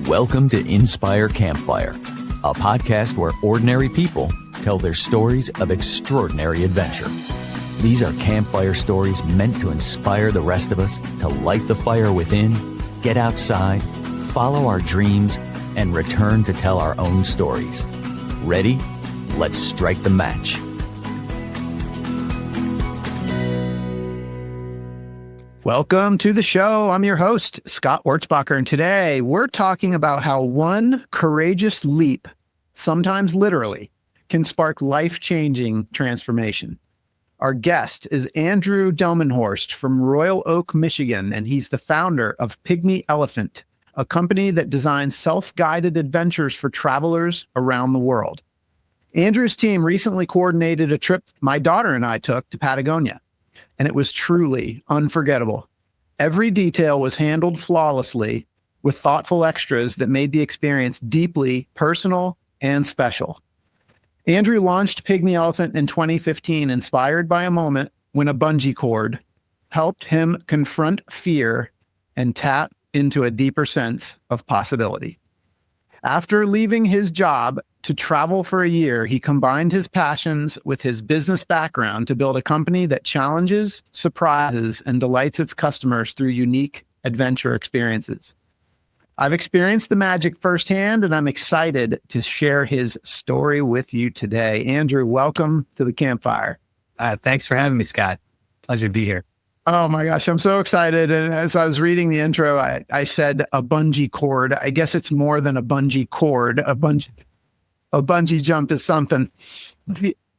Welcome to Inspire Campfire, a podcast where ordinary people tell their stories of extraordinary adventure. These are campfire stories meant to inspire the rest of us to light the fire within, get outside, follow our dreams, and return to tell our own stories. Ready? Let's strike the match. Welcome to the show. I'm your host, Scott Wurzbacher, and today we're talking about how one courageous leap, sometimes literally, can spark life-changing transformation. Our guest is Andrew Delmenhorst from Royal Oak, Michigan, and he's the founder of Pygmy Elephant, a company that designs self-guided adventures for travelers around the world. Andrew's team recently coordinated a trip my daughter and I took to Patagonia, and it was truly unforgettable. Every detail was handled flawlessly with thoughtful extras that made the experience deeply personal and special. Andrew launched Pygmy Elephant in 2015, inspired by a moment when a bungee cord helped him confront fear and tap into a deeper sense of possibility. After leaving his job to travel for a year, he combined his passions with his business background to build a company that challenges, surprises, and delights its customers through unique adventure experiences. I've experienced the magic firsthand, and I'm excited to share his story with you today. Andrew, welcome to the campfire. Thanks for having me, Scott. Pleasure to be here. Oh my gosh, I'm so excited. And as I was reading the intro, I said a bungee cord. I guess it's more than a bungee cord. A bungee jump is something.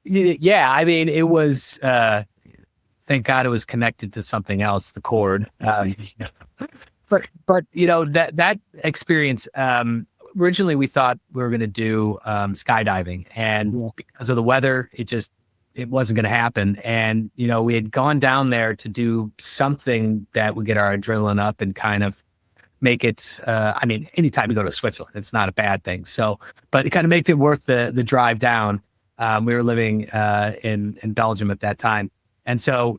Yeah, I mean, it was, thank God it was connected to something else, the cord. But you know, that experience, originally we thought we were going to do skydiving, and because of the weather, it wasn't going to happen. And, you know, we had gone down there to do something that would get our adrenaline up and kind of make it, I mean, anytime you go to Switzerland, it's not a bad thing. So, but it kind of made it worth the drive down. We were living in Belgium at that time. And so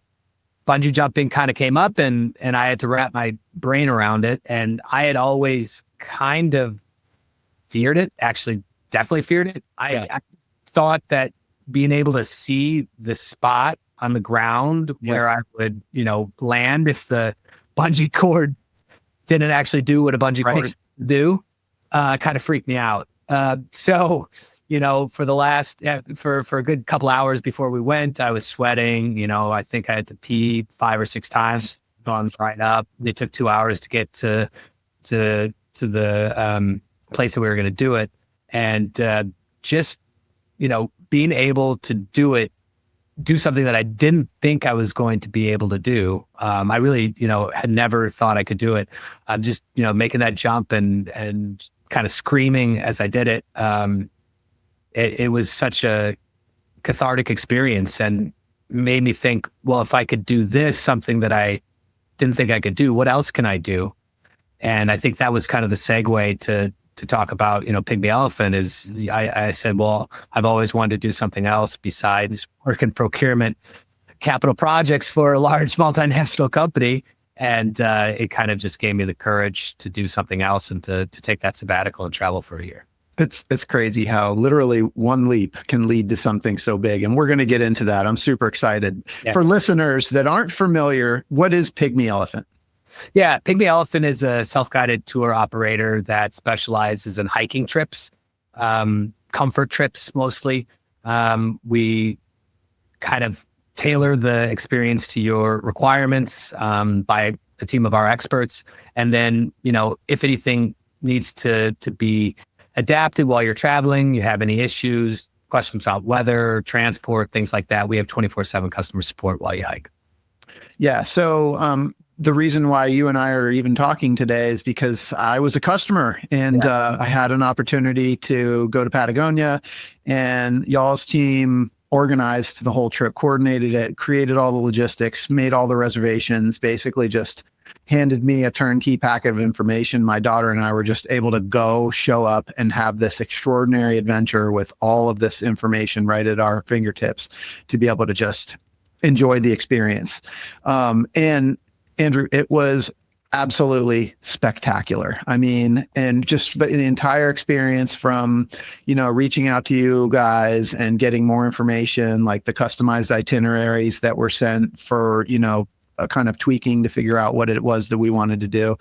bungee jumping kind of came up, and I had to wrap my brain around it. And I had always kind of feared it, actually definitely feared it. I thought that being able to see the spot on the ground where I would, you know, land if the bungee cord didn't actually do what a bungee cord do, kind of freaked me out. So, you know, for the last, for a good couple hours before we went, I was sweating. You know, I think I had to pee 5 or 6 times, gone right up. It took 2 hours to get to the place that we were going to do it. And just, you know, being able to do something that I didn't think I was going to be able to do. I really, you know, had never thought I could do it. I'm just, you know, making that jump and kind of screaming as I did it. It was such a cathartic experience, and made me think, well, if I could do this, something that I didn't think I could do, what else can I do? And I think that was kind of the segue to talk about, you know, Pygmy Elephant. Is I said, well, I've always wanted to do something else besides work in procurement, capital projects for a large multinational company. And it kind of just gave me the courage to do something else and to take that sabbatical and travel for a year. It's crazy how literally one leap can lead to something so big. And we're going to get into that. I'm super excited. Yeah. For listeners that aren't familiar, what is Pygmy Elephant? Yeah, Pygmy Elephant is a self-guided tour operator that specializes in hiking trips, comfort trips mostly. We kind of tailor the experience to your requirements by a team of our experts. And then, you know, if anything needs to be adapted while you're traveling, you have any issues, questions about weather, transport, things like that, we have 24/7 customer support while you hike. Yeah, so the reason why you and I are even talking today is because I was a customer, and I had an opportunity to go to Patagonia, and y'all's team organized the whole trip, coordinated it, created all the logistics, made all the reservations, basically just handed me a turnkey packet of information. My daughter and I were just able to go, show up, and have this extraordinary adventure with all of this information right at our fingertips to be able to just enjoy the experience. And Andrew, it was absolutely spectacular. I mean, and just the entire experience from, reaching out to you guys and getting more information, like the customized itineraries that were sent for, a kind of tweaking to figure out what it was that we wanted to do.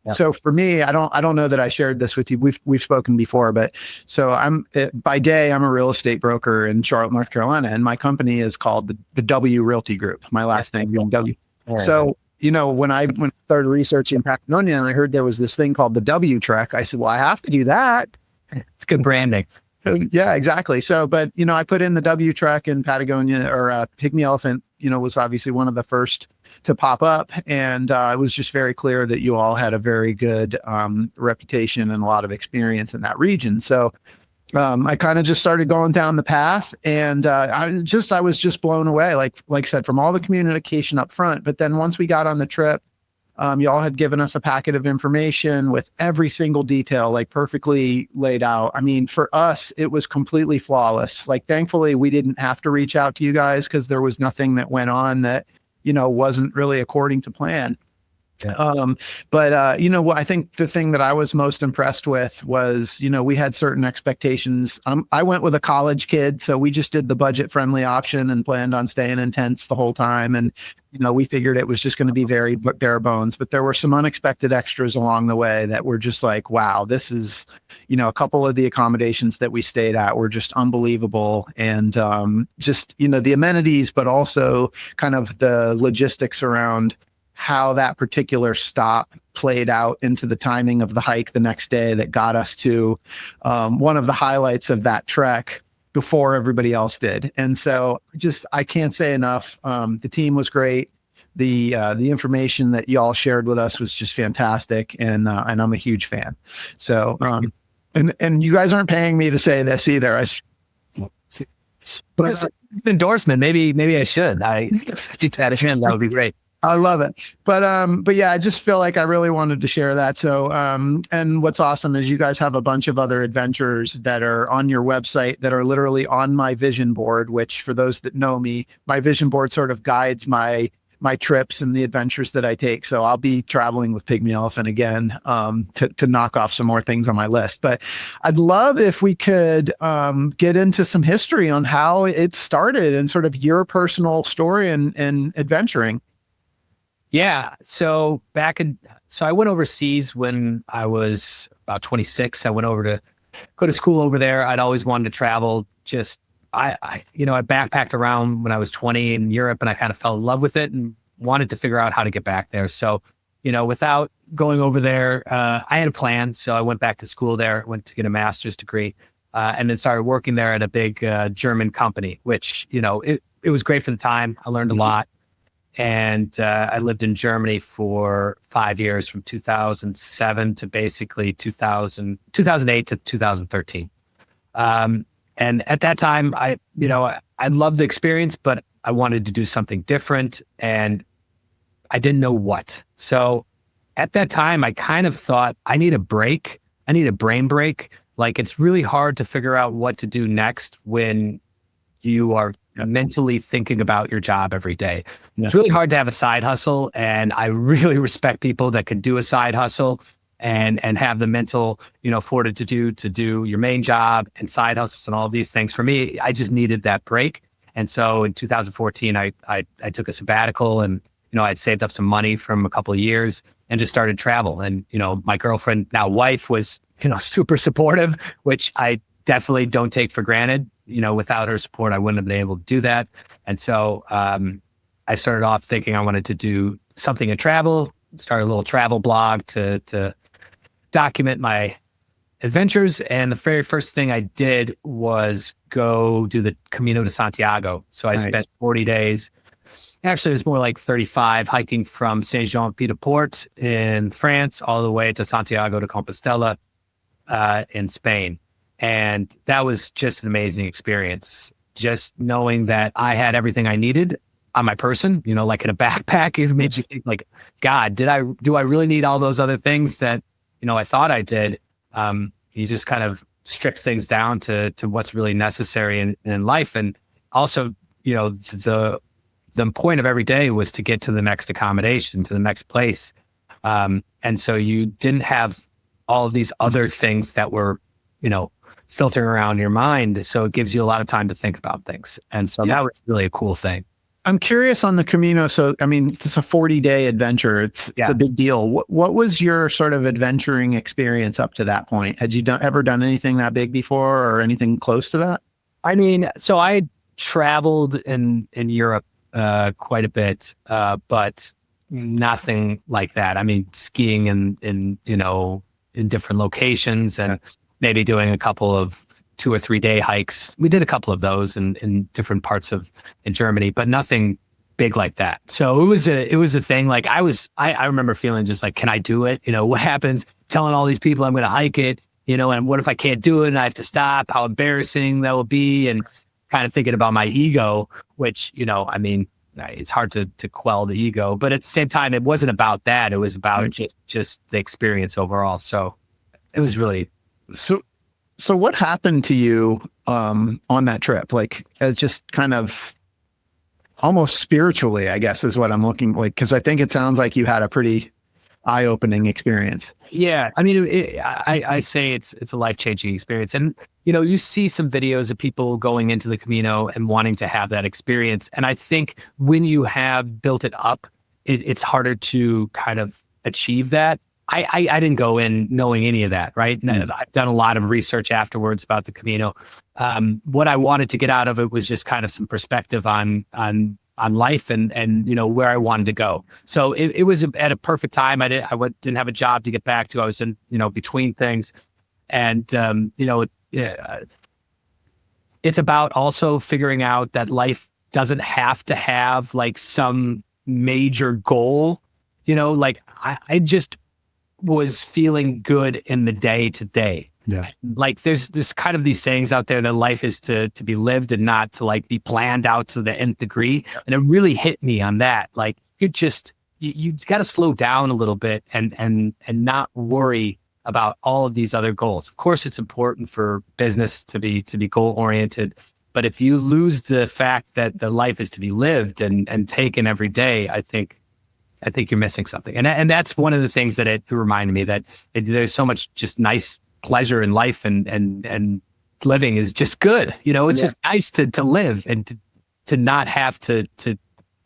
Yep. So for me, I don't know that I shared this with you. We've spoken before, but so by day, I'm a real estate broker in Charlotte, North Carolina, and my company is called the W Realty Group. My last name being W. Right. So, when I started researching Patagonia and I heard there was this thing called the W Trek, I said, well, I have to do that. It's good branding. Yeah, exactly. So, but, I put in the W Trek in Patagonia, or Pygmy Elephant, was obviously one of the first to pop up. And it was just very clear that you all had a very good reputation and a lot of experience in that region. So I kind of just started going down the path, and I was just blown away, like I said, from all the communication up front. But then once we got on the trip, you all had given us a packet of information with every single detail, like perfectly laid out. I mean, for us, it was completely flawless. Like, thankfully, we didn't have to reach out to you guys because there was nothing that went on that, wasn't really according to plan. Yeah. But I think the thing that I was most impressed with was, we had certain expectations. I went with a college kid, so we just did the budget friendly option and planned on staying in tents the whole time. And, we figured it was just going to be very bare bones, but there were some unexpected extras along the way that were just like, wow, this is, a couple of the accommodations that we stayed at were just unbelievable. And just, the amenities, but also kind of the logistics around how that particular stop played out into the timing of the hike the next day that got us to one of the highlights of that trek before everybody else did. And so I can't say enough. The team was great. The information that y'all shared with us was just fantastic. And I'm a huge fan. So, and you guys aren't paying me to say this either. But endorsement, maybe I should. That would be great. I love it. But yeah, I just feel like I really wanted to share that. So, and what's awesome is you guys have a bunch of other adventures that are on your website that are literally on my vision board, which for those that know me, my vision board sort of guides my trips and the adventures that I take. So I'll be traveling with Pygmy Elephant again, to knock off some more things on my list. But I'd love if we could, get into some history on how it started and sort of your personal story and adventuring. Yeah. So I went overseas when I was about 26. I went over to go to school over there. I'd always wanted to travel. I backpacked around when I was 20 in Europe, and I kind of fell in love with it and wanted to figure out how to get back there. So, without going over there, I had a plan. So I went back to school there, went to get a master's degree, and then started working there at a big German company, which, it was great for the time. I learned a lot. And I lived in Germany for 5 years, from 2007 to basically 2008 to 2013. And at that time, I loved the experience, but I wanted to do something different, and I didn't know what. So at that time, I kind of thought, I need a break. I need a brain break. Like, it's really hard to figure out what to do next when you are mentally thinking about your job every day. Yeah. It's really hard to have a side hustle. And I really respect people that could do a side hustle and have the mental, fortitude to do your main job and side hustles and all of these things. For me, I just needed that break. And so in 2014, I took a sabbatical, and, I'd saved up some money from a couple of years and just started travel. And, my girlfriend, now wife, was, super supportive, which I definitely don't take for granted. Without her support, I wouldn't have been able to do that. And so I started off thinking I wanted to do something in travel, start a little travel blog to document my adventures. And the very first thing I did was go do the Camino de Santiago. So I spent 40 days. Actually, it was more like 35, hiking from Saint-Jean-Pied-de-Port in France all the way to Santiago de Compostela in Spain. And that was just an amazing experience. Just knowing that I had everything I needed on my person, like in a backpack, it made you think, like, God, do I really need all those other things that, I thought I did? You just kind of strip things down to what's really necessary in life. And also, the point of every day was to get to the next accommodation, to the next place. And so you didn't have all of these other things that were, filtering around your mind. So it gives you a lot of time to think about things. And so that was really a cool thing. I'm curious on the Camino. So, I mean, it's a 40-day adventure. It's a big deal. What was your sort of adventuring experience up to that point? Had you ever done anything that big before or anything close to that? I mean, so I traveled in Europe quite a bit, but nothing like that. I mean, skiing in different locations and maybe doing a couple of 2 or 3 day hikes. We did a couple of those in different parts in Germany, but nothing big like that. So it was a thing. Like I remember feeling just like, can I do it? What happens telling all these people I'm going to hike it, and what if I can't do it and I have to stop? How embarrassing that will be. And kind of thinking about my ego, which, I mean, it's hard to quell the ego, but at the same time, it wasn't about that. It was about just the experience overall. So it was really. So what happened to you on that trip? Like, as just kind of almost spiritually, I guess, is what I'm looking like, because I think it sounds like you had a pretty eye-opening experience. Yeah, I mean, I say it's a life-changing experience, and you see some videos of people going into the Camino and wanting to have that experience, and I think when you have built it up, it's harder to kind of achieve that. I didn't go in knowing any of that, right? And I've done a lot of research afterwards about the Camino. What I wanted to get out of it was just kind of some perspective on life and where I wanted to go. So it was at a perfect time. I didn't have a job to get back to. I was in between things, and it's about also figuring out that life doesn't have to have like some major goal. Like I just was feeling good in the day to day. Yeah. Like there's kind of these sayings out there that life is to be lived and not to like be planned out to the nth degree. And it really hit me on that. Like you got to slow down a little bit and not worry about all of these other goals. Of course, it's important for business to be goal oriented. But if you lose the fact that the life is to be lived and taken every day, I think you're missing something. And that's one of the things that it reminded me that there's so much just nice pleasure in life and living is just good. It's just nice to live and to not have to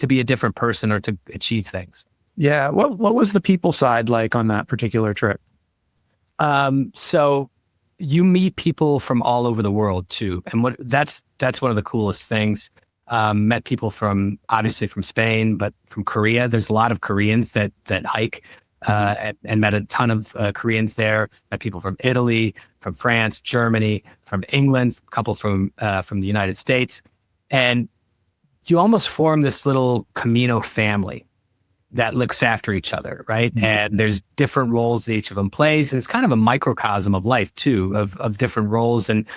be a different person or to achieve things. Yeah. What was the people side like on that particular trip? So you meet people from all over the world too. And that's one of the coolest things. Met people obviously from Spain, but from Korea. There's a lot of Koreans that hike, and met a ton of Koreans there. Met people from Italy, from France, Germany, from England, a couple from the United States. And you almost form this little Camino family that looks after each other, right? Mm-hmm. And there's different roles that each of them plays. And it's kind of a microcosm of life too, of different roles. And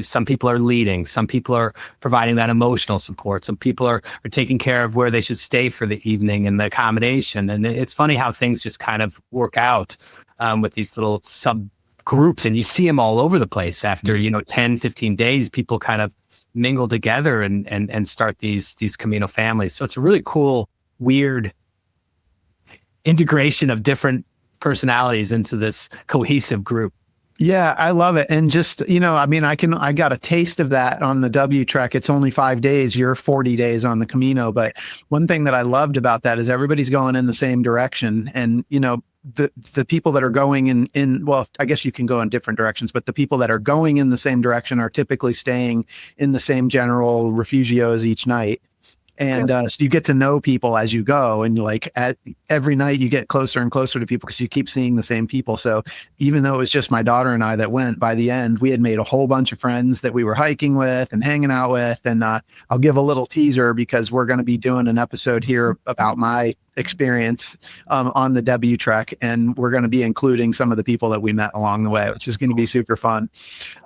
some people are leading, some people are providing that emotional support. Some people are taking care of where they should stay for the evening and the accommodation. And it's funny how things just kind of work out with these little subgroups, and you see them all over the place after, 10, 15 days, people kind of mingle together and start these Camino families. So it's a really cool, weird integration of different personalities into this cohesive group. Yeah, I love it. And just, I got a taste of that on the W Trek. It's only 5 days. You're 40 days on the Camino. But one thing that I loved about that is everybody's going in the same direction. And, the people that are going in, well, I guess you can go in different directions, but the people that are going in the same direction are typically staying in the same general refugios each night. And so you get to know people as you go, and every night you get closer and closer to people because you keep seeing the same people. So even though it was just my daughter and I that went, by the end, we had made a whole bunch of friends that we were hiking with and hanging out with. And I'll give a little teaser because we're going to be doing an episode here about my experience on the W Trek, and we're going to be including some of the people that we met along the way, which is going to be super fun.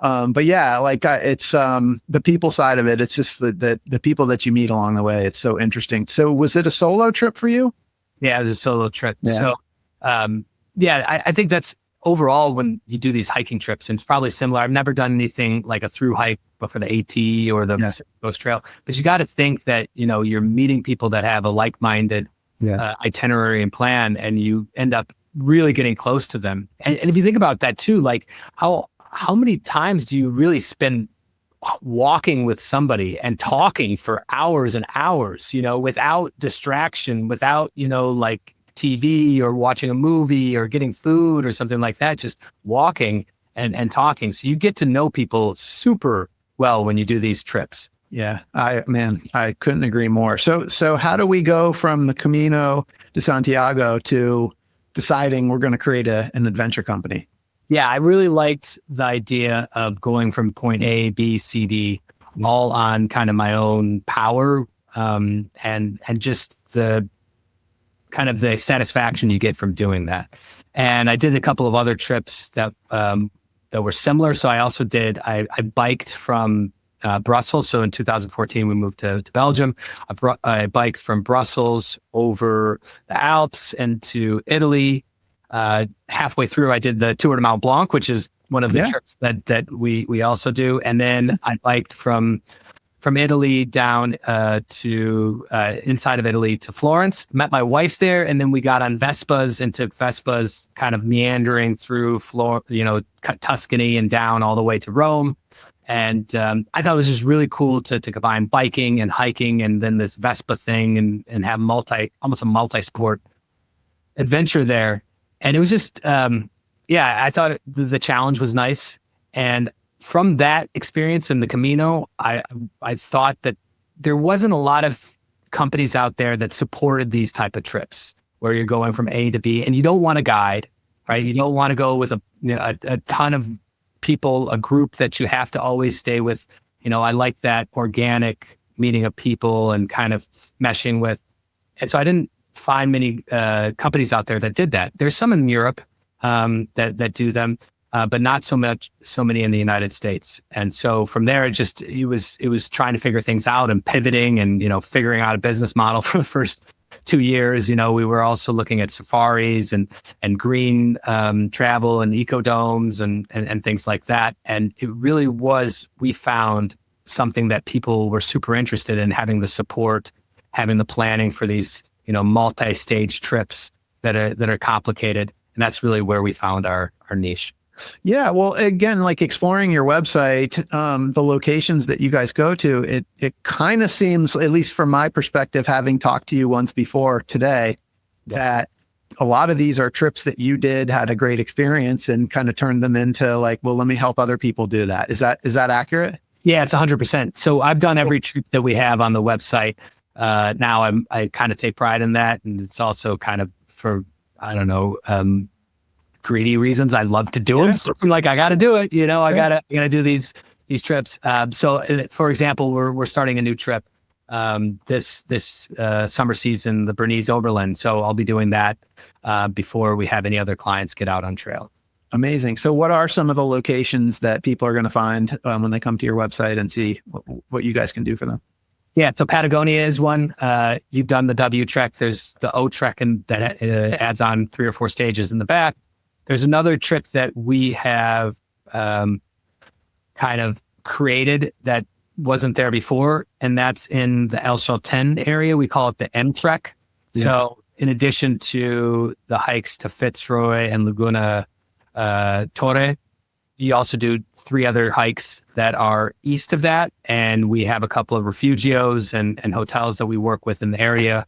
But yeah, it's the people side of it. It's just the people that you meet along the way. It's so interesting. So was it a solo trip for you? Yeah, it was a solo trip. Yeah. So I think that's overall when you do these hiking trips, and it's probably similar. I've never done anything like a through hike, but for the AT or the Pacific Coast Trail. But you got to think that you're meeting people that have a like-minded itinerary and plan, and you end up really getting close to them. And if you think about that too, like how many times do you really spend walking with somebody and talking for hours and hours, without distraction, without, like TV or watching a movie or getting food or something like that, just walking and talking. So you get to know people super well when you do these trips. Yeah, I couldn't agree more. So how do we go from the Camino de Santiago to deciding we're going to create an adventure company? Yeah, I really liked the idea of going from point A, B, C, D, all on kind of my own power, and just the kind of the satisfaction you get from doing that. And I did a couple of other trips that were similar. So I biked from Brussels. So in 2014, we moved to Belgium. I biked from Brussels over the Alps into Italy. Halfway through, I did the Tour de Mont Blanc, which is one of the trips that we also do. And then I biked from Italy down to inside of Italy to Florence, met my wife there. And then we got on Vespas and took Vespas kind of meandering through Tuscany and down all the way to Rome. And I thought it was just really cool to combine biking and hiking and then this Vespa thing and have almost a multi-sport adventure there. And it was just, I thought the challenge was nice. And from that experience in the Camino, I thought that there wasn't a lot of companies out there that supported these type of trips where you're going from A to B and you don't want a guide, right? You don't want to go with a ton of people, a group that you have to always stay with. I like that organic meeting of people and kind of meshing with. And so I didn't find many companies out there that did that. There's some in Europe that do them, but not so many in the United States. And so from there, it was trying to figure things out and pivoting and figuring out a business model for the first 2 years. We were also looking at safaris and green travel and ecodomes and things like that. And it really was, we found something that people were super interested in, having the support, having the planning for these multi-stage trips that are complicated. And that's really where we found our niche. Yeah. Well, again, like exploring your website, the locations that you guys go to, it kind of seems, at least from my perspective, having talked to you once before today, that a lot of these are trips that you had a great experience and kind of turned them into like, well, let me help other people do that. Is that accurate? Yeah, it's 100%. So I've done every trip that we have on the website. Now I kind of take pride in that. And it's also kind of for, I don't know, greedy reasons. I love to do them. So I'm like, I got to do it. I gotta do these trips. So for example, we're starting a new trip, this summer season, the Bernese Oberland. So I'll be doing that, before we have any other clients get out on trail. Amazing. So what are some of the locations that people are going to find, when they come to your website and see what you guys can do for them? Yeah, so Patagonia is one. You've done the W Trek. There's the O Trek, and that adds on 3 or 4 stages in the back. There's another trip that we have kind of created that wasn't there before, and that's in the El Chaltén area. We call it the M Trek. Yeah. So in addition to the hikes to Fitzroy and Laguna Torre, you also do 3 other hikes that are east of that. And we have a couple of refugios and hotels that we work with in the area,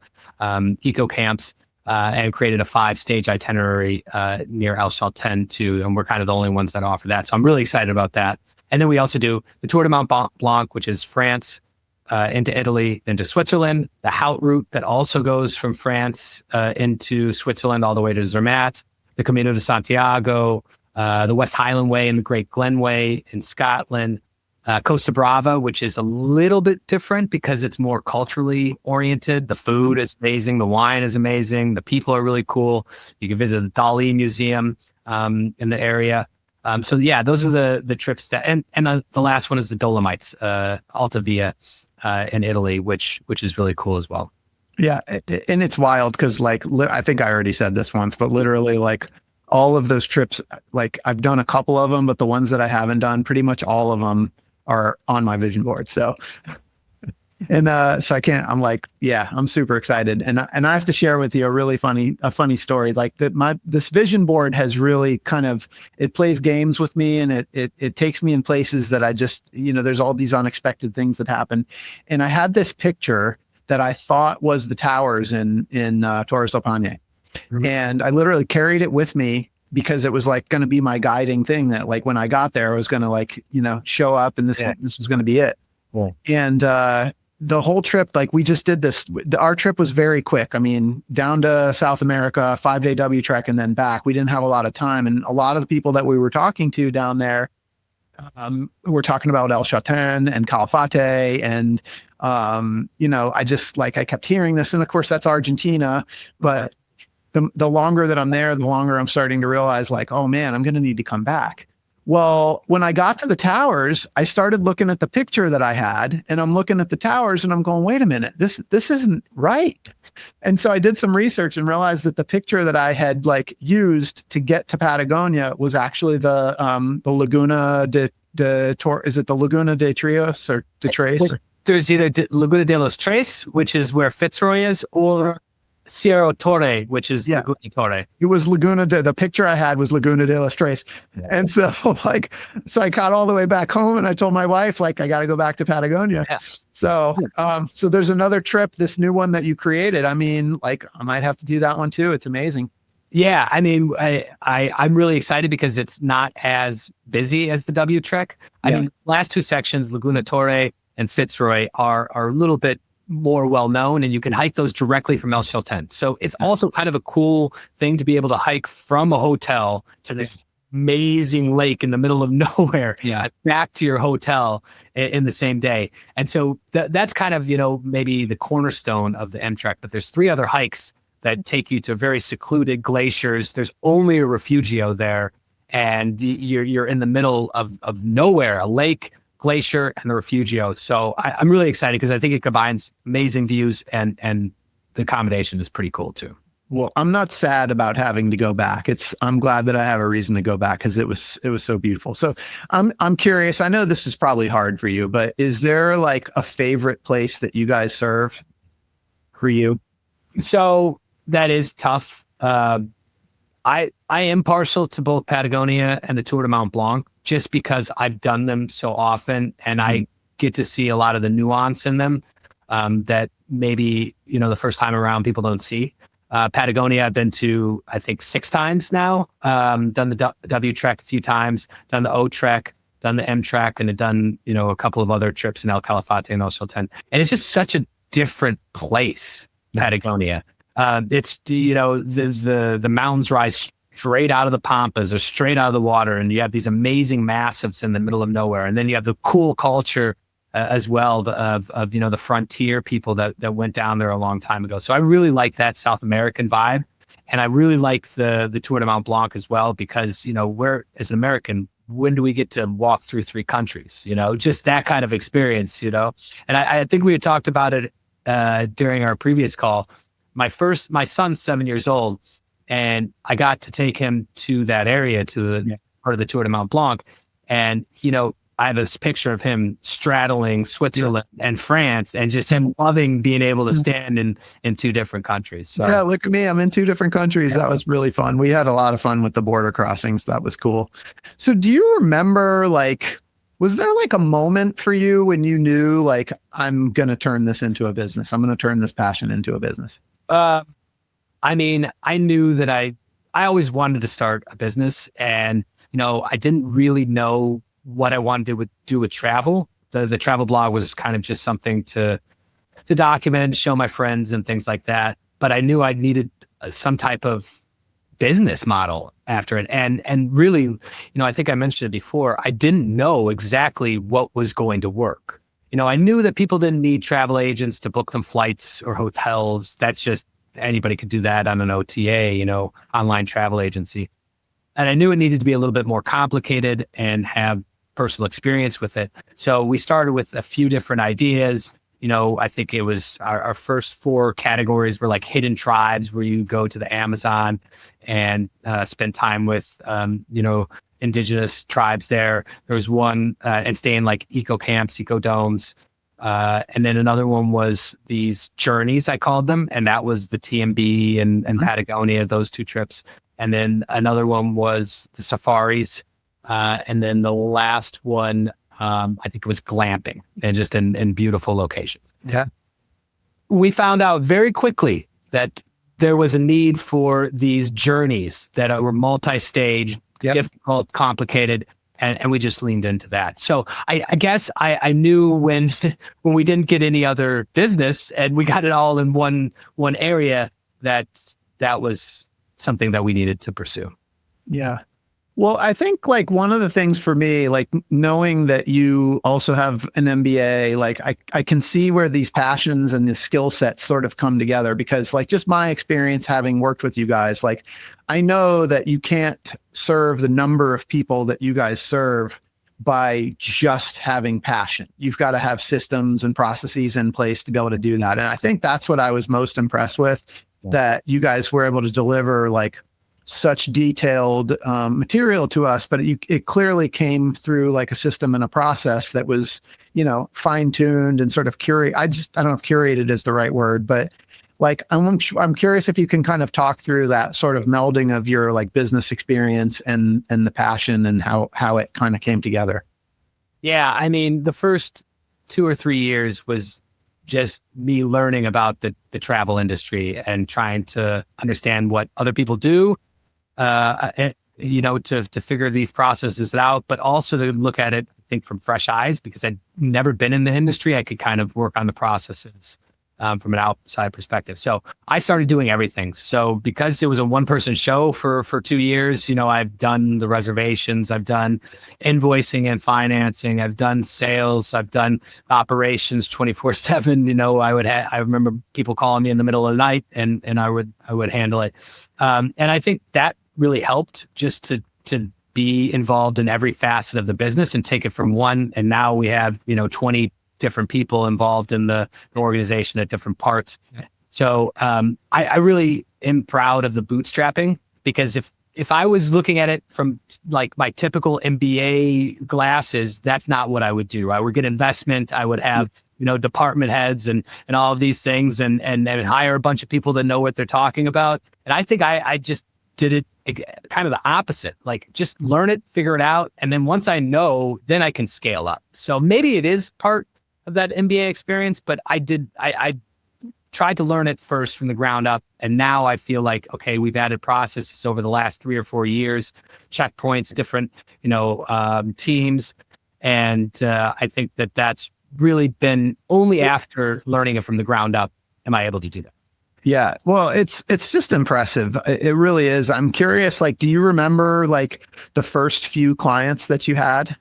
eco camps, and created a 5-stage itinerary near El Chaltén too. And we're kind of the only ones that offer that. So I'm really excited about that. And then we also do the Tour de Mont Blanc, which is France into Italy, then to Switzerland, the Haute route that also goes from France into Switzerland all the way to Zermatt, the Camino de Santiago, the West Highland Way and the Great Glen Way in Scotland, Costa Brava, which is a little bit different because it's more culturally oriented. The food is amazing. The wine is amazing. The people are really cool. You can visit the Dali Museum in the area. So yeah, those are the trips that, and the last one is the Dolomites, Alta Via in Italy, which is really cool as well. Yeah. And it's wild because I think I already said this once, but literally all of those trips, I've done a couple of them, but the ones that I haven't done, pretty much all of them are on my vision board. So And so I'm like, yeah, I'm super excited. And I have to share with you a funny story. Like this vision board has really it plays games with me, and it takes me in places that I just, there's all these unexpected things that happen. And I had this picture that I thought was the towers in Torres del Paine. Mm-hmm. And I literally carried it with me because it was like going to be my guiding thing, that like when I got there, I was going to show up, and this was going to be it. Yeah. And the whole trip, like we just did this, our trip was very quick. I mean, down to South America, 5-day W trek, and then back. We didn't have a lot of time. And a lot of the people that we were talking to down there, we're talking about El Chaltén and Calafate. And, I kept hearing this. And of course that's Argentina, but the longer that I'm there, the longer I'm starting to realize, like, oh man, I'm going to need to come back. Well, when I got to the towers, I started looking at the picture that I had, and I'm looking at the towers and I'm going, wait a minute, this isn't right. And so I did some research and realized that the picture that I had used to get to Patagonia was actually the Laguna is it the Laguna de Trios or de Tres? There's either Laguna de los Tres, which is where Fitzroy is, or Cerro Torre, which is Laguna Torre. It was the picture I had was Laguna de los Tres. Yeah. And so I got all the way back home, and I told my wife, I got to go back to Patagonia. Yeah. So there's another trip, this new one that you created. I mean, I might have to do that one too. It's amazing. Yeah. I mean, I'm really excited because it's not as busy as the W Trek. I mean, last two sections, Laguna Torre and Fitzroy, are a little bit more well-known, and you can hike those directly from El Chaltén. So it's also kind of a cool thing to be able to hike from a hotel to this amazing lake in the middle of nowhere, back to your hotel in the same day. And so that's kind of, maybe the cornerstone of the M-Trek, but there's 3 other hikes that take you to very secluded glaciers. There's only a refugio there, and you're in the middle of nowhere, a lake, glacier, and the refugio. So I'm really excited because I think it combines amazing views, and the accommodation is pretty cool too. Well, I'm not sad about having to go back. I'm glad that I have a reason to go back because it was so beautiful. So I'm curious. I know this is probably hard for you, but is there a favorite place that you guys serve for you? So that is tough. I am partial to both Patagonia and the Tour de Mont Blanc, just because I've done them so often, and I get to see a lot of the nuance in them that maybe, the first time around people don't see. Patagonia, I've been to, I think, 6 times now, done the W Trek a few times, done the O Trek, done the M Trek, and have done, a couple of other trips in El Calafate and El Chaltén. And it's just such a different place, Patagonia. It's, the mountains rise straight out of the pampas or straight out of the water, and you have these amazing massives in the middle of nowhere. And then you have the cool culture as well of the frontier people that went down there a long time ago. So I really like that South American vibe, and I really like the Tour de Mont Blanc as well, because we're, as an American, when do we get to walk through 3 countries? Just that kind of experience. And I think we had talked about it during our previous call. My son's 7 years old, and I got to take him to that area, to the part of the Tour de Mont Blanc. And, I have this picture of him straddling Switzerland and France, and just him loving being able to stand in 2 different countries. So, yeah, look at me. I'm in 2 different countries. Yeah. That was really fun. We had a lot of fun with the border crossings. That was cool. So do you remember, was there a moment for you when you knew, I'm going to turn this into a business? I'm going to turn this passion into a business? I mean, I knew that I always wanted to start a business, and, I didn't really know what I wanted to do with travel. The travel blog was kind of just something to document, show my friends and things like that. But I knew I needed some type of business model after it. And really, I think I mentioned it before, I didn't know exactly what was going to work. I knew that people didn't need travel agents to book them flights or hotels. That's just, anybody could do that on an OTA, online travel agency. And I knew it needed to be a little bit more complicated and have personal experience with it. So we started with a few different ideas. I think it was our first 4 categories were hidden tribes, where you go to the Amazon and spend time with, indigenous tribes there. There was one, and stay in eco camps, eco domes. And then another one was these journeys, I called them. And that was the TMB and Patagonia, those 2 trips. And then another one was the safaris. And then the last one, I think it was glamping and just in beautiful locations. Yeah. We found out very quickly that there was a need for these journeys that were multi-stage, difficult, complicated, and we just leaned into that. So I guess I knew when we didn't get any other business and we got it all in one area, that was something that we needed to pursue. Yeah. Well, I think like one of the things for me, like knowing that you also have an MBA, like I can see where these passions and the skill sets sort of come together, because like just my experience having worked with you guys, like I know that you can't serve the number of people that you guys serve by just having passion. You've got to have systems and processes in place to be able to do that. And I think that's what I was most impressed with, that you guys were able to deliver like such detailed material to us, but it clearly came through like a system and a process that was, fine-tuned and sort of curate. I don't know if curated is the right word, but like, I'm curious if you can kind of talk through that sort of melding of your like business experience and the passion and how it kind of came together. Yeah. I mean, the first 2 or 3 years was just me learning about the travel industry and trying to understand what other people do, to figure these processes out, but also to look at it, I think, from fresh eyes, because I'd never been in the industry. I could kind of work on the processes from an outside perspective. So I started doing everything. So because it was a one-person show for 2 years, I've done the reservations, I've done invoicing and financing, I've done sales, I've done operations 24/7. I remember people calling me in the middle of the night, and I would handle it. And I think that really helped just to be involved in every facet of the business and take it from one. And now we have 20 different people involved in the organization at different parts. So I really am proud of the bootstrapping, because if I was looking at it from like my typical MBA glasses, that's not what I would do. I would get investment. I would have, department heads and all of these things and hire a bunch of people that know what they're talking about. And I think I just did it kind of the opposite, like just learn it, figure it out. And then once I know, then I can scale up. So maybe it is part of that MBA experience, but I tried to learn it first from the ground up. And now I feel like, okay, we've added processes over the last 3 or 4 years, checkpoints, different, teams. And I think that's really been only after learning it from the ground up am I able to do that. Yeah. Well, it's just impressive. It really is. I'm curious, like, do you remember like the first few clients that you had?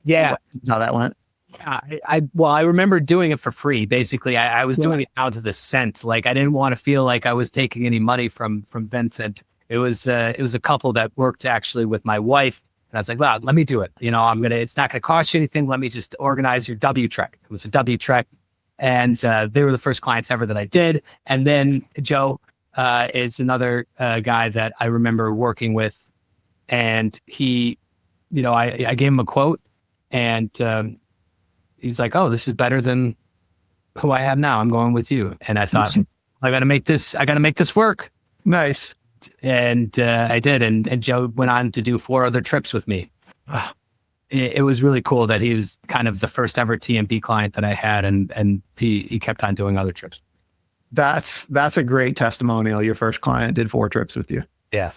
Yeah. How that went? I remember doing it for free. Basically, I was doing it out to the cent. Like I didn't want to feel like I was taking any money from Vincent. It was a couple that worked actually with my wife, and I was like, "Well, let me do it. It's not going to cost you anything. Let me just organize your W Trek." It was a W Trek, and they were the first clients ever that I did. And then Joe is another guy that I remember working with, and he, I gave him a quote, and he's like, "Oh, this is better than who I have now. I'm going with you." And I thought, I got to make this work. Nice. And I did. And Joe went on to do 4 other trips with me. It was really cool that he was kind of the first ever TMB client that I had. And he kept on doing other trips. That's a great testimonial. Your first client did 4 trips with you. Yeah.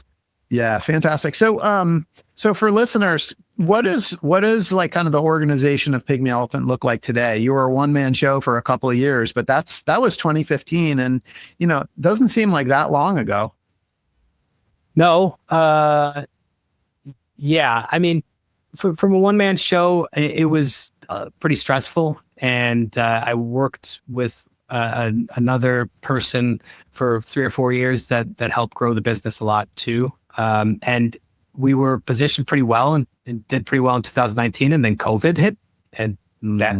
Yeah. Fantastic. So for listeners, what is like kind of the organization of Pygmy Elephant look like today? You were a one-man show for a couple of years, but that was 2015, and it doesn't seem like that long ago. No. Yeah. I mean, from a one-man show, it was pretty stressful, and I worked with another person for 3 or 4 years that helped grow the business a lot too. And we were positioned pretty well and did pretty well in 2019, and then COVID hit, and that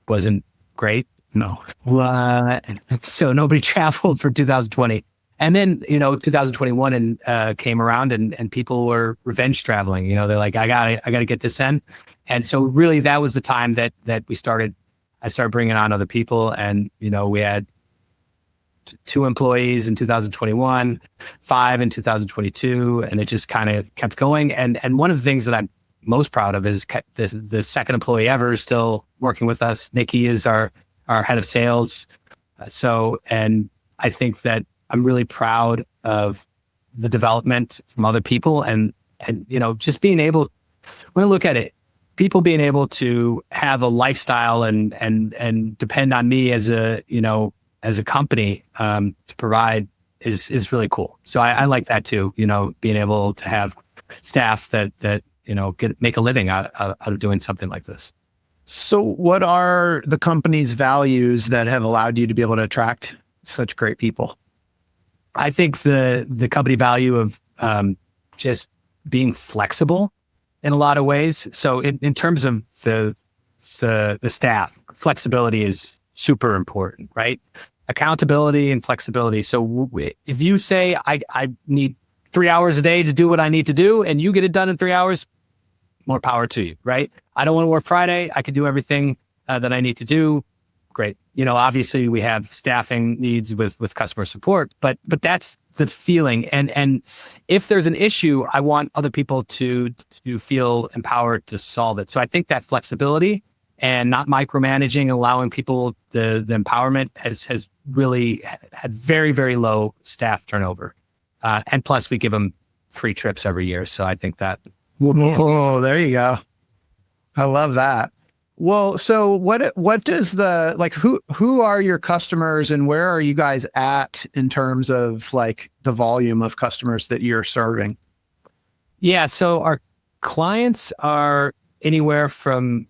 wasn't great. No. So nobody traveled for 2020. And then, 2021 came around and people were revenge traveling. They're like, I gotta get this in. And so really that was the time that we started I started bringing on other people, and we had 2 employees in 2021, 5 in 2022, and it just kind of kept going. And one of the things that I'm most proud of is the second employee ever is still working with us. Nikki is our head of sales. And I think that I'm really proud of the development from other people, and just being able, when I look at it, people being able to have a lifestyle and depend on me as a company to provide is really cool. So I like that too. Being able to have staff that make a living out of doing something like this. So what are the company's values that have allowed you to be able to attract such great people? I think the company value of just being flexible in a lot of ways. So in terms of the staff, flexibility is super important, right? Accountability and flexibility. So if you say, I need 3 hours a day to do what I need to do, and you get it done in 3 hours, more power to you, right? I don't want to work Friday. I can do everything that I need to do. Great. Obviously we have staffing needs with customer support, but that's the feeling. And if there's an issue, I want other people to feel empowered to solve it. So I think that flexibility and not micromanaging, allowing people the empowerment has really had very, very low staff turnover. And plus we give them free trips every year. So I think that. Oh, there you go. I love that. Well, so what does who are your customers, and where are you guys at in terms of like the volume of customers that you're serving? Yeah. So our clients are anywhere from,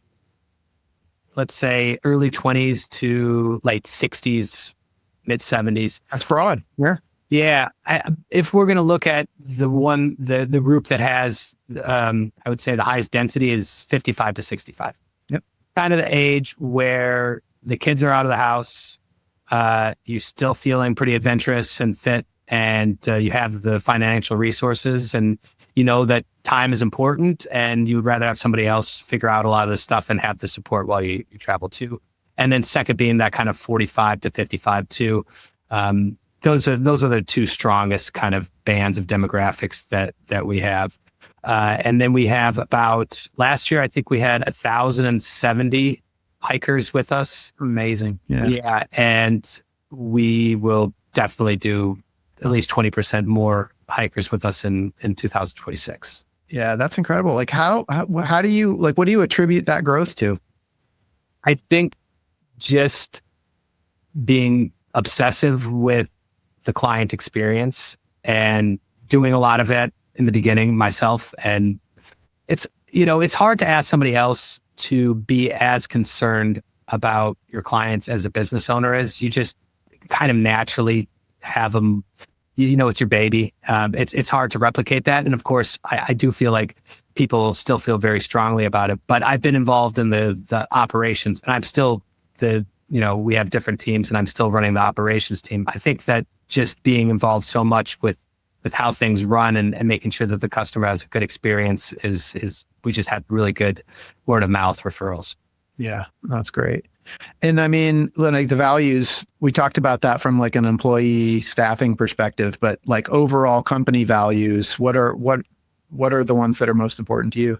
let's say, early 20s to late 60s, mid 70s. That's broad. Yeah. Yeah. If we're going to look at the group that has, I would say the highest density is 55 to 65. Yep. Kind of the age where the kids are out of the house, you're still feeling pretty adventurous and fit, and you have the financial resources, and that time is important, and you would rather have somebody else figure out a lot of this stuff and have the support while you travel too. And then second being that kind of 45 to 55 too. Those are the 2 strongest kind of bands of demographics that we have. And then we have about, last year, I think we had 1,070 hikers with us. Amazing. Yeah. And we will definitely do at least 20% more hikers with us in 2026. Yeah, that's incredible. Like how do you, like, what do you attribute that growth to? I think just being obsessive with the client experience and doing a lot of it in the beginning myself. And it's hard to ask somebody else to be as concerned about your clients as a business owner as you just kind of naturally have them, it's your baby. It's hard to replicate that. And of course, I do feel like people still feel very strongly about it, but I've been involved in the operations, and I'm still we have different teams, and I'm still running the operations team. I think that just being involved so much with how things run and making sure that the customer has a good experience is we just have really good word of mouth referrals. Yeah, that's great. And I mean, like the values, we talked about that from like an employee staffing perspective, but like overall company values, what are the ones that are most important to you?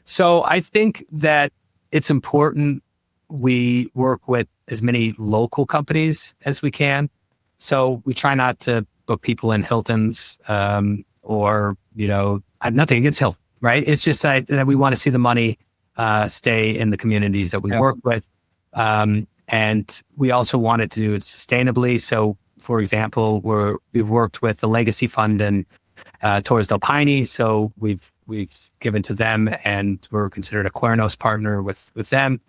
So I think that it's important we work with as many local companies as we can. So we try not to book people in Hilton's or, I have nothing against Hilton, right? It's just that we want to see the money stay in the communities that we work with. And we also wanted to do it sustainably. So, for example, we've worked with the Legacy Fund and Torres del Paine. So we've given to them, and we're considered a Cuernos partner with them.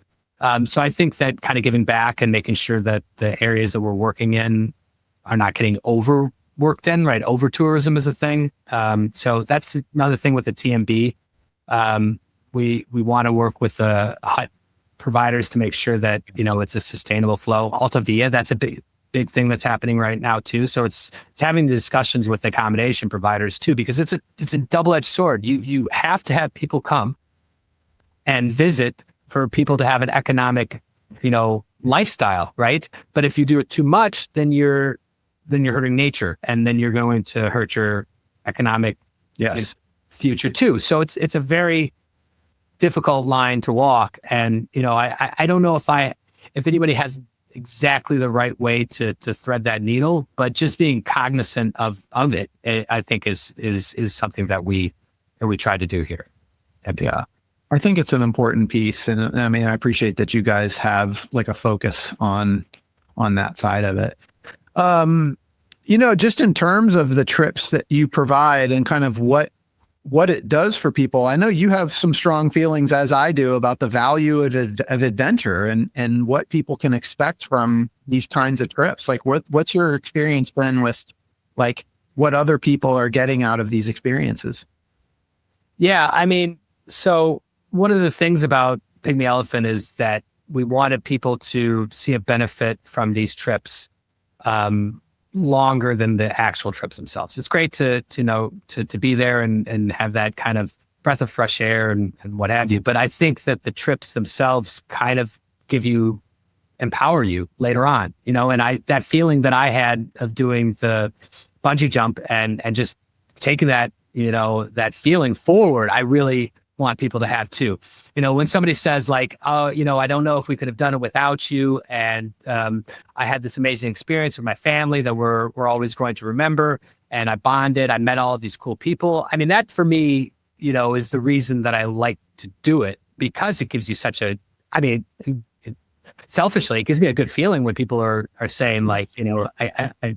So I think that kind of giving back and making sure that the areas that we're working in are not getting overworked in, right? Over tourism is a thing. So that's another thing with the TMB. We want to work with the hut providers to make sure that, it's a sustainable flow. Altavia, that's a big thing that's happening right now too. So it's having discussions with accommodation providers too, because it's a double-edged sword. You have to have people come and visit for people to have an economic lifestyle, right? But if you do it too much, then you're hurting nature, and then you're going to hurt your economic future too. So it's a very difficult line to walk. And, I don't know if anybody has exactly the right way to thread that needle, but just being cognizant of it, I think is something that we try to do here. Yeah. I think it's an important piece. And I mean, I appreciate that you guys have like a focus on that side of it. Just in terms of the trips that you provide and kind of what it does for people, I know you have some strong feelings, as I do, about the value of adventure and what people can expect from these kinds of trips. Like, what's your experience been with, like, what other people are getting out of these experiences? Yeah, I mean, so one of the things about Pygmy Elephant is that we wanted people to see a benefit from these trips longer than the actual trips themselves. It's great to be there and have that kind of breath of fresh air and what have you. But I think that the trips themselves kind of empower you later on, and that feeling that I had of doing the bungee jump and just taking that, that feeling forward, I really want people to have too. When somebody says like, oh, I don't know if we could have done it without you. And I had this amazing experience with my family that we're always going to remember. And I bonded, I met all of these cool people. I mean, that for me, is the reason that I like to do it, because it gives you selfishly, it gives me a good feeling when people are saying like, I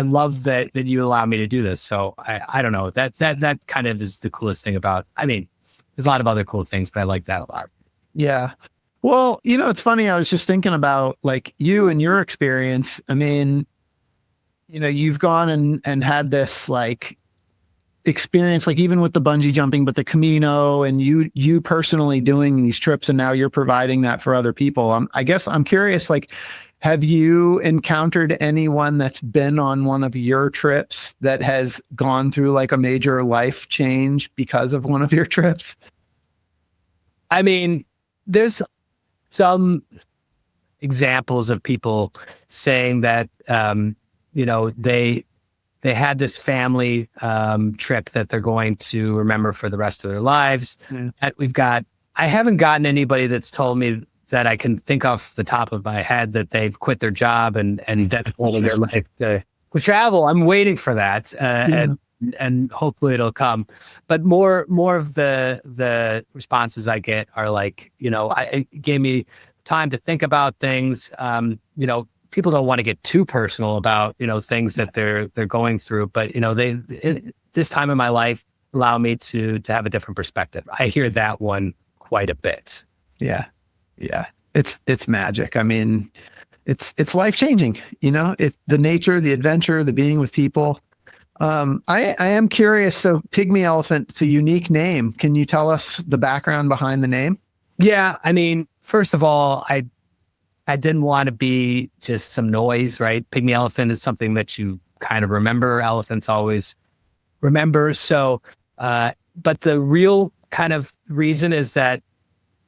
love that you allow me to do this. So I don't know, that kind of is the coolest thing about, there's a lot of other cool things, but I like that a lot. Yeah. Well, it's funny. I was just thinking about like you and your experience. I mean, you've gone and had this like experience, like even with the bungee jumping, but the Camino, and you personally doing these trips, and now you're providing that for other people. I guess I'm curious, like, have you encountered anyone that's been on one of your trips that has gone through like a major life change because of one of your trips? I mean, there's some examples of people saying that, they had this family trip that they're going to remember for the rest of their lives. Mm. I haven't gotten anybody that's told me that I can think off the top of my head that they've quit their job and dedicated their life to travel. I'm waiting for that, and hopefully it'll come. But more of the responses I get are like, it gave me time to think about things. People don't want to get too personal about, things that they're going through, but, this time in my life allow me to have a different perspective. I hear that one quite a bit. Yeah. Yeah. It's magic. I mean, it's life-changing, it's the nature, the adventure, the being with people. I am curious. So Pygmy Elephant, it's a unique name. Can you tell us the background behind the name? Yeah. I mean, first of all, I didn't want to be just some noise, right? Pygmy Elephant is something that you kind of remember. Elephants always remember. So, but the real kind of reason is that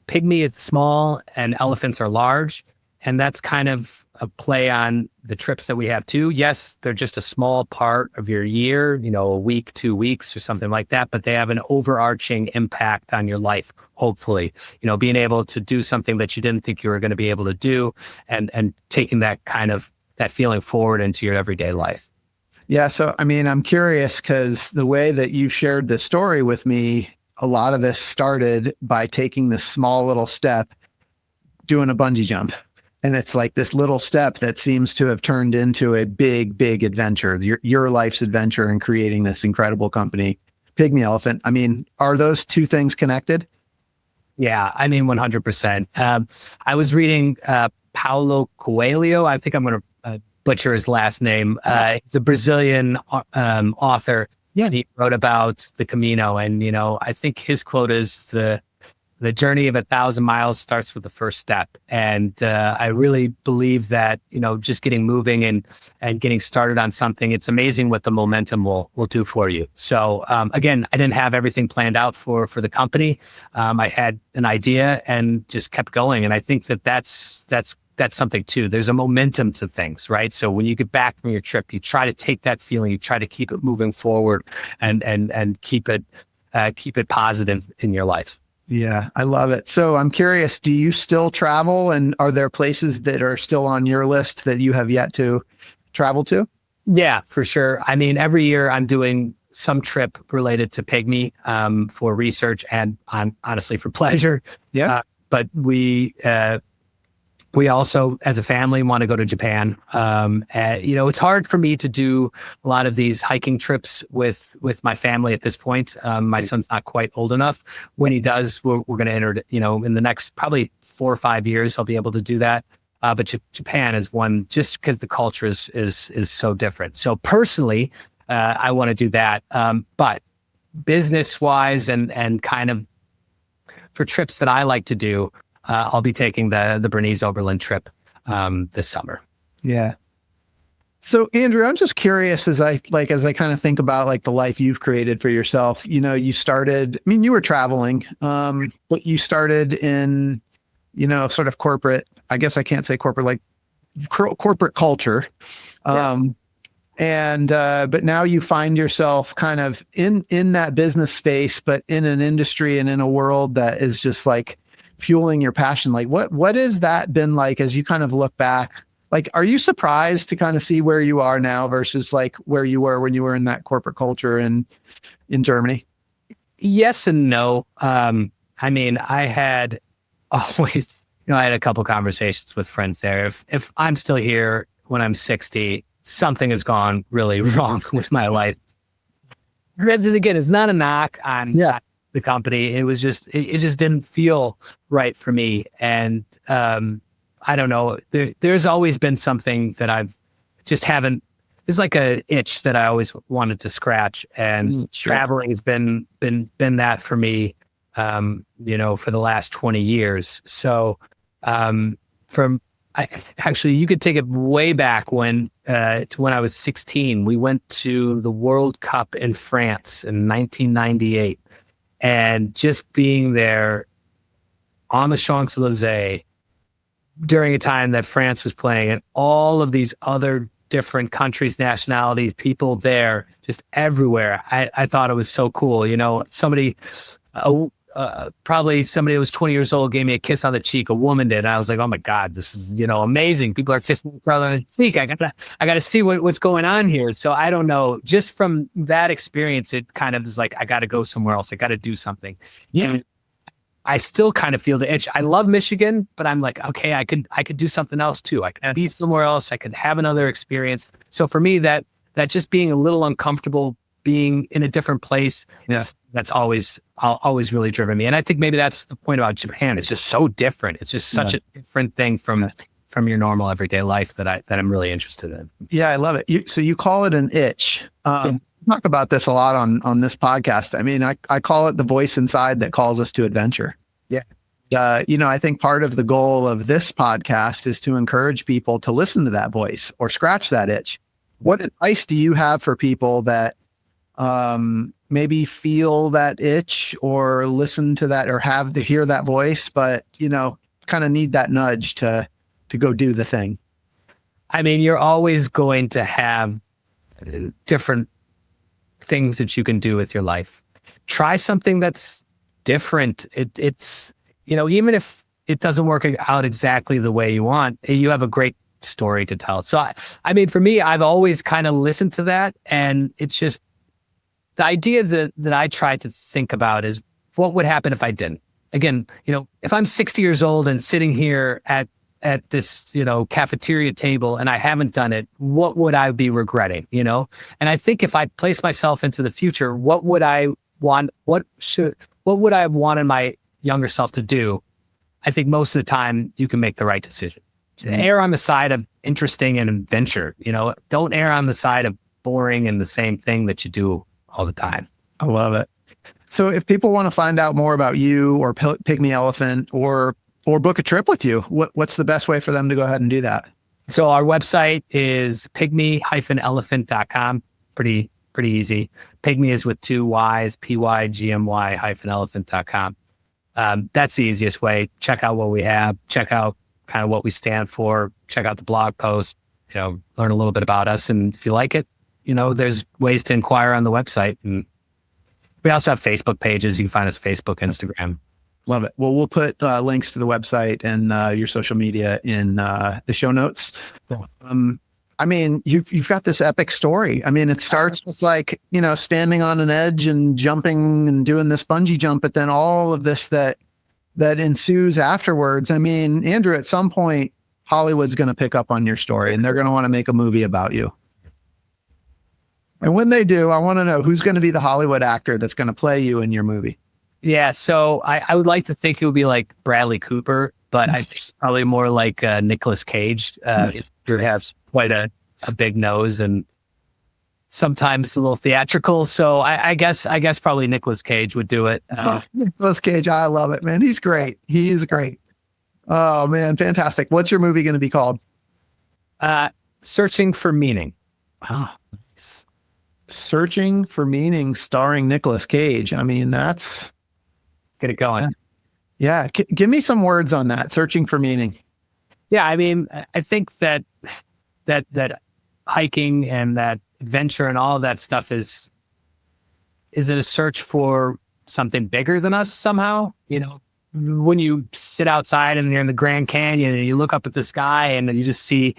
pygmy is small and elephants are large. And that's kind of a play on the trips that we have too. Yes, they're just a small part of your year, a week, 2 weeks or something like that, but they have an overarching impact on your life, hopefully. Being able to do something that you didn't think you were going to be able to do, and taking that kind of that feeling forward into your everyday life. Yeah. So, I mean, I'm curious because the way that you shared this story with me, a lot of this started by taking this small little step, doing a bungee jump. And it's like this little step that seems to have turned into a big, big adventure, your life's adventure in creating this incredible company, Pygmy Elephant. I mean, are those two things connected? Yeah, I mean, 100%. I was reading Paulo Coelho. I think I'm going to butcher his last name. He's a Brazilian author. Yeah, he wrote about the Camino. And, I think his quote is the the journey of 1,000 miles starts with the first step. And I really believe that, just getting moving and getting started on something, it's amazing what the momentum will do for you. So again, I didn't have everything planned out for the company. I had an idea and just kept going. And I think that's something too. There's a momentum to things, right? So when you get back from your trip, you try to take that feeling, you try to keep it moving forward and keep it positive in your life. Yeah, I love it. So I'm curious, do you still travel, and are there places that are still on your list that you have yet to travel to? Yeah, for sure. I mean, every year I'm doing some trip related to Pygmy for research and honestly for pleasure. Yeah. But we also, as a family, want to go to Japan. It's hard for me to do a lot of these hiking trips with my family at this point. My son's not quite old enough. When he does, we're going to enter, in the next probably 4 or 5 years, I'll be able to do that. But Japan is one, just because the culture is so different. So personally, I want to do that. But business-wise and kind of for trips that I like to do, I'll be taking the Bernese Oberland trip this summer. Yeah. So Andrew, I'm just curious as I kind of think about like the life you've created for yourself. You started, you were traveling, but you started in, sort of corporate, I guess I can't say corporate, like corporate culture. But now you find yourself kind of in that business space, but in an industry and in a world that is just like fueling your passion. Like what has that been like as you kind of look back? Like, are you surprised to kind of see where you are now versus like where you were when you were in that corporate culture in Germany? Yes and no. I had always, I had a couple conversations with friends there. If I'm still here when I'm 60, something has gone really wrong with my life. Again, it's not a knock on the company. It was just, it just didn't feel right for me. And I don't know, there's always been something that I've just haven't, it's like a itch that I always wanted to scratch. And traveling has been that for me, for the last 20 years. So actually, you could take it way back to when I was 16. We went to the World Cup in France in 1998. And just being there on the Champs-Élysées during a time that France was playing and all of these other different countries, nationalities, people there, just everywhere. I thought it was so cool. Somebody, probably somebody that was 20 years old gave me a kiss on the cheek. A woman did. And I was like, oh my God, this is, amazing. People are kissing each other on the cheek. I gotta see what's going on here. So I don't know. Just from that experience, it kind of is like, I gotta go somewhere else. I gotta do something. Yeah. And I still kind of feel the itch. I love Michigan, but I'm like, okay, I could do something else too. I could be somewhere else. I could have another experience. So for me, that just being a little uncomfortable, being in a different place, that's always really driven me. And I think maybe that's the point about Japan. It's just so different. It's just such a different thing from your normal everyday life that I'm really interested in. Yeah, I love it. So you call it an itch. Talk about this a lot on this podcast. I call it the voice inside that calls us to adventure. Yeah. I think part of the goal of this podcast is to encourage people to listen to that voice or scratch that itch. What advice do you have for people that maybe feel that itch or listen to that or have to hear that voice, but, kind of need that nudge to go do the thing? You're always going to have different things that you can do with your life. Try something that's different. It's, even if it doesn't work out exactly the way you want, you have a great story to tell. So, for me, I've always kind of listened to that. And it's just the idea that I try to think about is what would happen if I didn't? Again, if I'm 60 years old and sitting here at this, cafeteria table and I haven't done it, what would I be regretting, And I think if I place myself into the future, what would I want? What would I have wanted my younger self to do? I think most of the time you can make the right decision. Err on the side of interesting and adventure, don't err on the side of boring and the same thing that you do all the time. I love it. So if people want to find out more about you or Pygmy Elephant or book a trip with you, what's the best way for them to go ahead and do that? So our website is pygmy-elephant.com. Pretty easy. Pygmy is with 2 Y's, pygmy-elephant.com. That's the easiest way. Check out what we have. Check out kind of what we stand for. Check out the blog post. Learn a little bit about us. And if you like it, there's ways to inquire on the website. And we also have Facebook pages. You can find us Facebook, Instagram. Love it. Well, we'll put links to the website and your social media in the show notes. I mean, you've got this epic story. I mean, it starts with standing on an edge and jumping and doing this bungee jump, but then all of this that ensues afterwards. I mean, Andrew, at some point, Hollywood's going to pick up on your story and they're going to want to make a movie about you. And when they do, I want to know who's going to be the Hollywood actor that's going to play you in your movie. Yeah, so I would like to think it would be like Bradley Cooper, but I think it's probably more like Nicolas Cage. He has quite a big nose and sometimes a little theatrical. So I guess probably Nicolas Cage would do it. Nicolas Cage, I love it, man. He's great. He is great. Oh man, fantastic. What's your movie going to be called? Searching for Meaning. Ah, nice. Searching for Meaning, starring Nicolas Cage. I mean, that's... Get it going. Yeah. Give me some words on that. Searching for meaning. Yeah. I mean, I think that hiking and that adventure and all of that stuff is it a search for something bigger than us somehow? When you sit outside and you're in the Grand Canyon and you look up at the sky and you just see,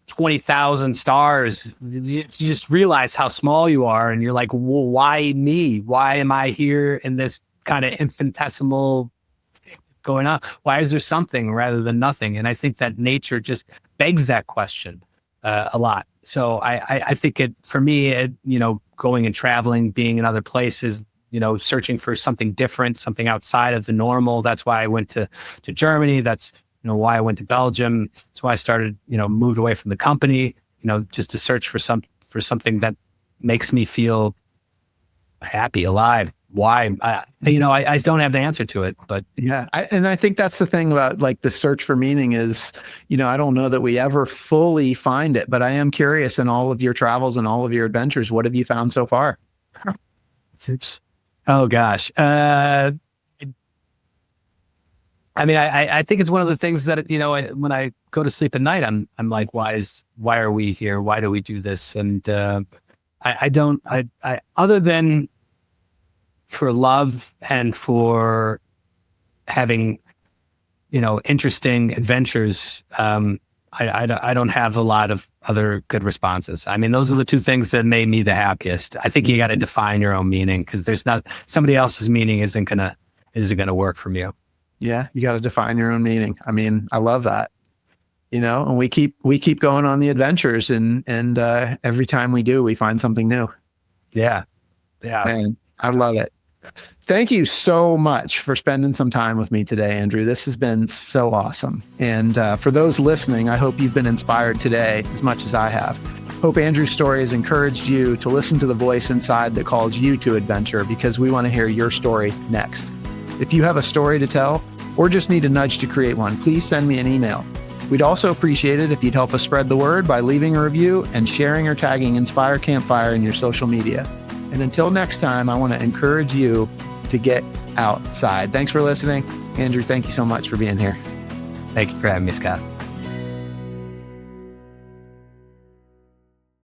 20,000 stars, you just realize how small you are. And you're like, well, why me? Why am I here in this kind of infinitesimal going on? Why is there something rather than nothing? And I think that nature just begs that question a lot. So I think for me, going and traveling, being in other places, searching for something different, something outside of the normal. That's why I went to Germany. That's why I went to Belgium. That's why I started, moved away from the company, just to search for something that makes me feel happy, alive. Why? I don't have the answer to it, but yeah. I think that's the thing about the search for meaning is, I don't know that we ever fully find it, but I am curious in all of your travels and all of your adventures, what have you found so far? Oh gosh. I mean, I think it's one of the things that, when I go to sleep at night, I'm like, why are we here? Why do we do this? And I other than for love and for having, interesting adventures, I don't have a lot of other good responses. I mean, those are the two things that made me the happiest. I think you got to define your own meaning, because there's not somebody else's meaning isn't gonna work from you. Yeah, you got to define your own meaning. I mean, I love that. And we keep going on the adventures, and every time we do, we find something new. Yeah. Man, I love it. Thank you so much for spending some time with me today, Andrew. This has been so awesome. And for those listening, I hope you've been inspired today as much as I have. Hope Andrew's story has encouraged you to listen to the voice inside that calls you to adventure, because we want to hear your story next. If you have a story to tell or just need a nudge to create one, please send me an email. We'd also appreciate it if you'd help us spread the word by leaving a review and sharing or tagging Inspire Campfire in your social media. And until next time, I want to encourage you to get outside. Thanks for listening. Andrew, thank you so much for being here. Thank you for having me, Scott.